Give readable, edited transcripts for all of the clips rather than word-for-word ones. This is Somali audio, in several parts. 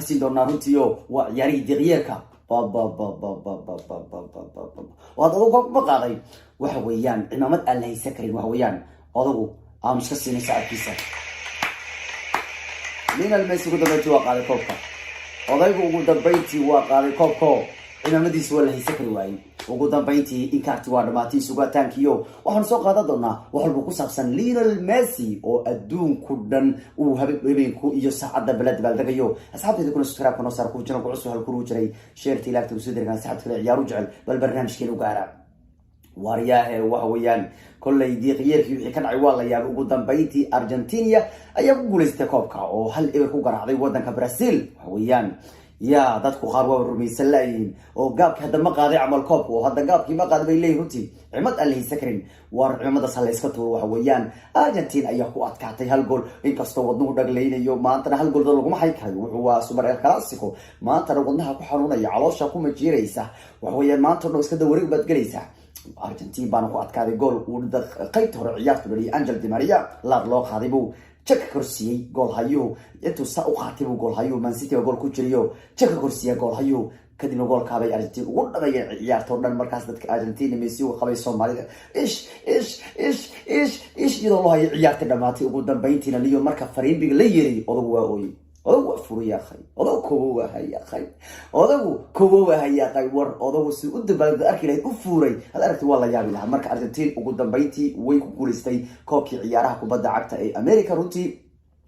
siin doonaa runtii oo waa ciyaarihii diqyeerka waad adugu ma qaaday waxa weeyaan cimaamad aan la haysan karin waxa weeyaan adugu aamuska siinay saacadkiisa Lionel Messi ugu dambeyntii waa qaaday koobka odaygu ugu dambeyntii waa qaaday koobka cimaamadiisa waa la haysan kari waayay ugu dambeyntii inkaarti waa dhamaatay sugataankiyo waxaan soo qaadan doonaa wax walba ku saabsan Lionel Messi oo adduunku dhan uu habeenku iyo saacada balad baldegayo asxaabteedu kuna subscribe kuna saar ku jiro ku cusub hal ku jiray share tilaagta u soo dirgan saxabta ciyaaru jecel bal barnaamijkeenu gaara wariyaahe waxa weeyaan kollay diiqyeerkii wixii ka dhacay waa la yaabay ugu dambeyntii Argentina ayaa ku guuleystay koobka oo hal eber ku garaacday wadanka Brazil waxa weeyaan يا dadku qaar waa rumaysan laayiin oo gaabka hadda ma qaaday amal koobka oo hadda gaabkii ma qaaday bay leeyihiin runtii cimad aan la haysan karin war cimada sal iska tuuro waxa weeyaan Argentina ayaa ku adkaatay hal gool inkastoo wadnuhu dhagleynayo maanta hal gool lagu ma hay karo wuxuu waa Super El Clasico maanta wadnaha ku xanuunaya caloosha ku majiiraysa waxa weeyaan maanta iska dawarig bad galaysa Argentina baan ku adkaaday gool uu qaybta hore ciyaarta galiyay Angel Di Maria la loo qaaday buu check kursiye gool hayo intuu sa u qaatay gool hayo Man City gool ku jiriyo check kursiye gool hayo kadib gool kaabay Argentina ugu dhameeyay ciyaarta oo dhan markaas dadka Argentina Messi uu qabay Soomaalida iyadoo loo hayay ciyaarta dhamaatay ugu dambeyntiina Leo marka fariinbiga la yeeray odagu waa ooyay odagu furiya khay odagu kobo haya khay odagu kobo haya khay war odagu si u dabaalda arki lahayd u fuuray hal aragti waa la yaabi lahaa marka Argentina ugu dambeyntii way ku guuleystay koobkii ciyaaraha kubadda cagta ee America runtii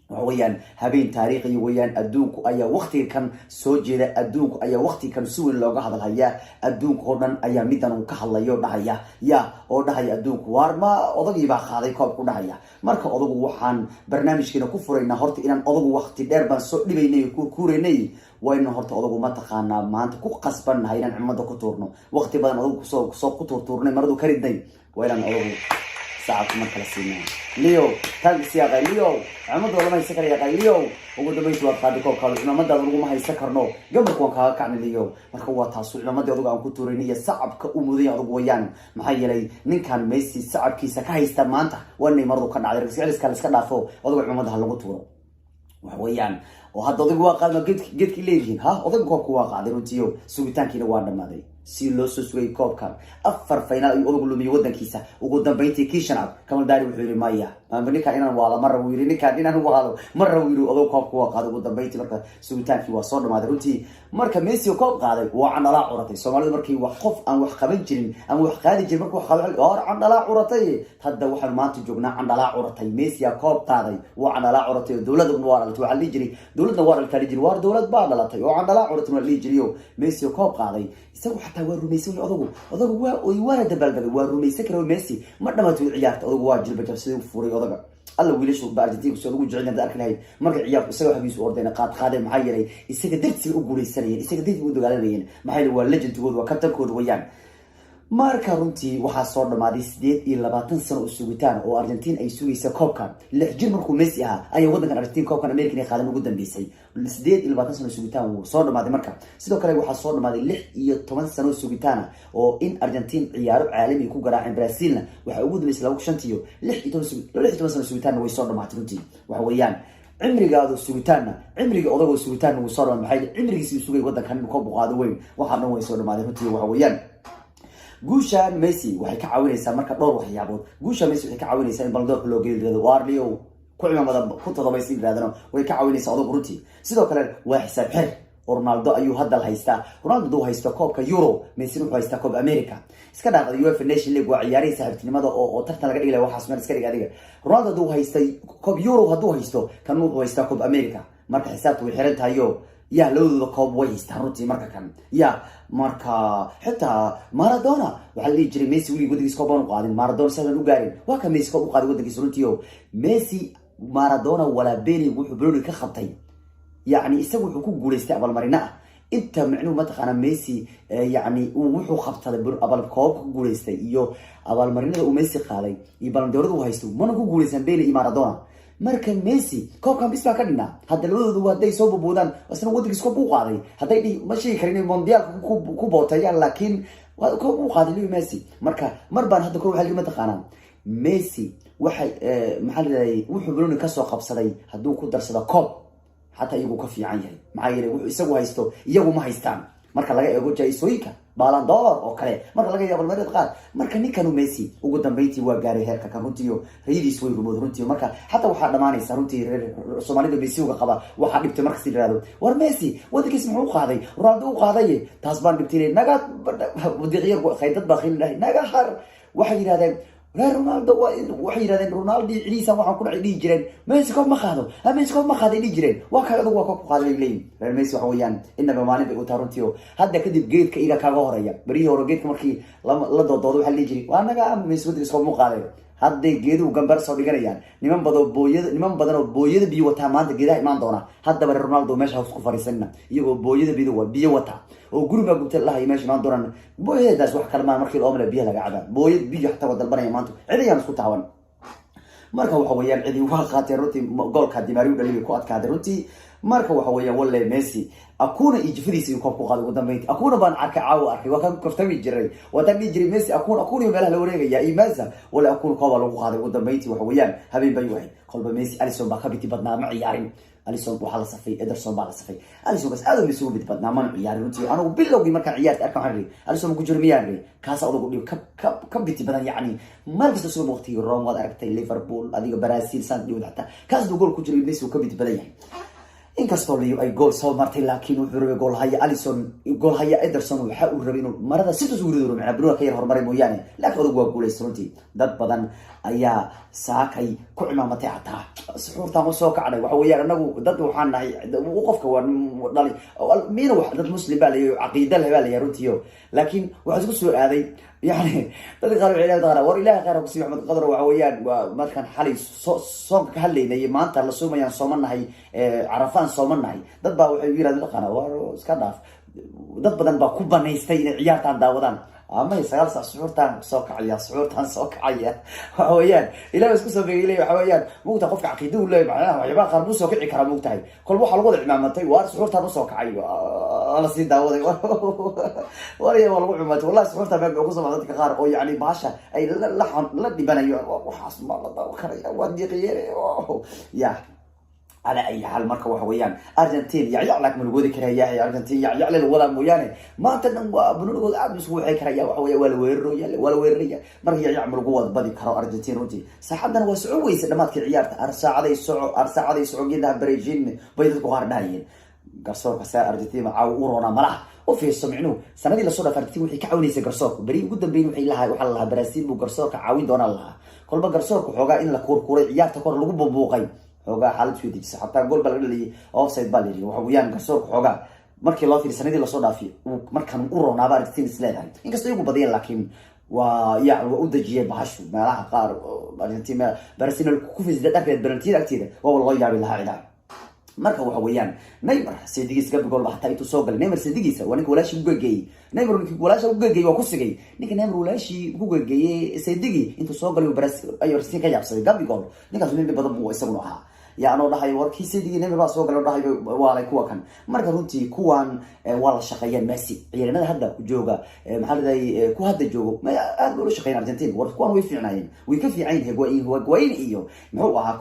وحويان هبين تاريخي ويان أدونك أي وقت كان سوجد أدونك أي وقت كان سوي اللوجة هذا الهيا أدونك هون أي ميدان وكحلا يو نهاية يا أو نهاية أدونك وارما أضغي بخاذي كوب نهاية مرك أضغو وحن برنامج كنا كفر إن هرت إن أضغو وقت دربان سو لبيني كوريني وإن هرت أضغو ما تخانا ما أنت كو قصبان هاي نعمة كتورنو وقت بدن أضغو سو كتور تورني مردو كردني وإن أضغو ساعة مركز السنة ليو تاجس يا غاي ليو عمد والله ما يسكر يا غاي ليو وقد ما يسوى قادك وقالوا إنه مدى ضروري ما يسكرناه قبل كون كان ليو مركوا تاسو إنه مدى ضروري أن كتورينية صعب كأمودية ضروريان محيلي من كان ميسي صعب كيسا كايستا مانتا واني مرضو كان على رسالة كان لسكدافو وضوع عمد هاللغتورو وحويان وهذا ضروري قال ما قد كليجين ها وضوع كوكو واقع دروتيو سويتان كيلو وانا ماذي si loo soo sugay koobkan afar final ay ugu lumiyay wadankiisa ugu dambeyntii kiishanaad kamal daari wuxuu yiri maya ninka inaan waala mar uu yiri ninka inaan waalo mar uu yiri odow koobka waa qaaday ugu dambeyntii marka sugitaankii waa soo dhamaaday runtii marka Messi koob qaaday waa candala curatay Soomaalida markii wax qof aan wax qaban jirin ama wax qaadi jirin markuu wax qaban oo candala curatay hadda waxaan maanta joognaa candala curatay Messi koob qaaday waa candala curatay dawladda muwaaralta waxa la jiri dawladda muwaaralta la jiri waar dawlad baa dhalatay oo candala curatay la jiriyo Messi koob qaaday isagu xataa waa rumaysan odagu waa oo wara dabaalbaday waa rumaysan karo Messi ma dhamaatay ciyaarta odagu waa jilba jabsaday u furay odaga alla wiilashu Argentina soo ugu jecel arki lahayd marka ciyaartu isaga xabiisu ordayna qaadeen maxay yeelay isaga dartiisa u guuleysanayeen isaga dartiisa u dagaalanayeen maxay waa legendkooda waa kabtankooda wayaan marka runtii waxa soo dhamaaday 28 sano oo sugitaan oo Argentina ay sugaysa koobkan lix jir markuu Messi ahaa ay wadanka Argentina koobkan America ay qaadan ugu dambeysay 28 sano sugitaan uu soo dhamaaday marka sidoo kale waxa soo dhamaaday 16 sano sugitaan oo in Argentina ciyaaro caalami ku garaacay Brazil waxa ugu dambeysay 16 sano sugitaan way soo dhamaatay runtii waxa weeyaan cimrigaadu sugitaanna cimriga odagu sugitaanna uu soo dhamaaday cimrigiisa sugay wadankan koob u qaado weyn waxaana way soo dhamaaday runtii waxa weeyaan guusha Messi waxay ka caawinaysaa marka dhowr waxyaabood guusha Messi waxay ka caawinaysaa in baldoorka loo geeyo Warlio ku ciidamada ku toddobaysi raadano way ka caawinaysaa odagu runtii sidoo kale waa xisaab xir Ronaldo ayuu hadda haystaa Ronaldo haysta koobka Euro Messi wuxuu haystaa koob America iska dhaaqay UEFA Nation League waa ciyaaraysa saaxiibtinimada oo tartan laga dhigay waxaas meel iska dhigay adiga Ronaldo haystay koob Euro haduu haysto kan uu haysta koob America marka xisaabtu way xiran tahay يا لو كوب ويست هرتي مركا كان يا مركا حتى مارادونا وحلي يجري ميسي ولي ودي سكوبان وقادين مارادونا سهل وقارين وكا ميسي كوب وقادين ودي سرونتيو ميسي مارادونا ولا بيلي وحبروني كخطي يعني يسوي حقوق قول يستقبل مرينا انت معنو ما تخانا ميسي يعني وحو خبطة أبال كوب قول يستيو أبال مرينا وميسي خالي يبال دورده وهيستو منو قول يسان بيلي مارادونا marka Messi koobkan bisba ka dhina hadda labadoodu waday soo boodaan asna wadkiis koob u qaaday haday ma sheegi karin mondial ku bootayaan laakiin waa koob u qaaday Messi marka mar baan hadda koob xalli ma taqaanaan Messi waxay maxalay wuxuu Bruno ka soo qabsaday haduu ku darsado koob xataa iyagu ka fiican yahay maxaa yeelay wuxuu isagu haysto iyagu ma haystaan marka laga eego jaa-isooyinka baalan dollar oo kale marka laga yaabo meelad qaar marka ninkanu Messi ugu dambeyntii waa gaaray heerka kan runtii raydiis way rumood runtii marka xataa waxaa dhamaanaysa runtii Soomaalida Messi uga qaba waxa dhibtay marka si yiraahdo war Messi wadkiis muxuu qaaday Ronaldo u qaaday taas baan dhibtay naga wadiqiyar qaydad baaqin lahay naga har waxa yiraahdeen Ronaldo waxay yiraahdeen Ronaldo ciisa waxaan ku dhacay jireen Messi ma qaado Messi ma qaaday jireen waa ka adigu waa ku qaaday leeyahay Messi waxa weeyaan inaba maalin bay u taaruntiyo hadda kadib geedka iga kaga horeeya bari hore geedka markii la doodoodo waxa la jiray waa naga Messi wadkiis ma qaaday hadda geedu gambar soo dhiganayaan niman badan oo booyada biyo wata maanta geedaha imaan doona hadda bar Ronaldo meesha hoos ku fariisanna iyagoo booyada biyo wata oo guriga gubtay lahay meesha imaan doonaan booyadaas wax kale markii oo biyo laga cabaa booyad biyo xataa dalbanaya maanta cidayaan isku taawan marka waxa weeyaan cidi waa qaatay runtii goolka Di Maria dhaliyo ku adkaaday runtii marka waxa weeyaan walle Messi akuna ijifadiisa uu ku qaaday ugu dambeyntii akuna baan arkay waa kan kaftami jiray wadan jiray Messi akuna meelaha la wareegaya imaasa wala akuna koob lagu qaaday ugu dambeyntii waxa weeyaan habeen bay wahay kolba Messi Alisson baa ka biti badnaa ma ciyaarin Alisson waxa la safay Ederson baa la safay Alisson bas aad u soo bid badnaa ma ciyaarin runtii anigu bilowgii marka ciyaarta arkaan xariir Alisson ku jirmiyaan kaas ugu dhib ka biti badan yaani markasta soo waqtiga Rome wad aragtay Liverpool adiga Brazil san dhigay hatta kaas gool ku jiray Messi ka biti badan yahay inkastoo ay gool soo martay laakiin wuxuu rabay gool haya Alisson gool haya Ederson waxa uu rabay inuu marada si tuu ugu macna Bruno ka yar hormaray mooyaane laakiin ugu waa guuleystay runtii dad badan ayaa saakay ku imaamatay hataa suxuurta ma soo kacday waxa weeyaan anagu dad waxaan nahay qofka waa dhali miina wax dad muslim baa leeyahay aqeeda leh baa leeyahay runtii laakiin waxa isku soo aaday يعني dadka qaar waxay leedahay war ilaahay khayr ku siiyo Maxamed Qadar waxa weeyaan markan xalay soonka ka hadlaynay maanta la soomayaan soomanahay Arafaan soomanahay dad baa waxay yiraahdeen qana war iska dhaaf dad badan baa ku banaystay inay ciyaartaan daawadaan ama isaga suxuurtan soo kacaya waxa weeyaan ilaahay isku soo beegay waxa weeyaan muugta qofka aqeedu leeyahay waxba qaar buu soo kici kara muugtahay kol waxa lagu wada imaamatay war suxuurtan soo kacay ala si daawaday wariya walagu cumaad wallahi suxuurta baa ugu soo dadka qaar oo yaani baasha ay la dhibanayo waxaas ma la daaw karaya waa diiqiyay ya على أي حال مركب وحويان أرجنتين يعلق من وجود كريا أرجنتين يعلق ولا مويانه ما تنقوا بنقول أبس هو كريا وحوي ولا ويريا مركب يعمل قوة بدي كرو أرجنتين ودي صحابنا وسعوي سلامات كعيارت أرسع علي سعودي ده بريجين بيض بقار ناين قصور كسا أرجنتين مع ورونا مرح وفي السمعنو سندي لصورة فرتين وحي كعوني سقرصور بري قدام بين وحي لها وحل لها برازيل وقرصور كعاوين دون الله كل ما قرصور كحوجا إن لكور كوري عيارت كور لقوا ببوقي xogaa xaalad fiidis hatta gool bal dhaliyay offside bal yiri waxa weeyaan garsoor xogaa markii loo fiirsay sanadii la soo dhaafay markan u roonaaba aragtiin isleedahay inkastoo ugu badiyeen laakiin waa u dajiyay bahashu meelaha qaar Argentina Brazil ku fiisay dhaqeed Brazil agteeda waa loo yaabi lahaa ciidan marka waxa weeyaan Neymar sidigiisa gab gool baxtay intuu soo galay Neymar sidigiisa waa ninka walaashi ugu geeyay Neymar ninka walaashi ugu geeyay waa ku sigay ninka Neymar walaashi ugu geeyay sidigi intuu soo galay Brazil ayuu si ka yaabsaday gab gool ninkaas nin badan buu isagu ahaa yaano dhahay warkii sidii Neymar baa soo galay dhahay waa la kuwa kan marka runtii kuwan waa la shaqeeyeen Messi ciyaarada hadda ku jooga maxalday ku hadda joogo ma aad loo shaqeeyeen Argentina war kuwan way fiicnaayeen way ka fiican Higuain iyo muxuu ahaa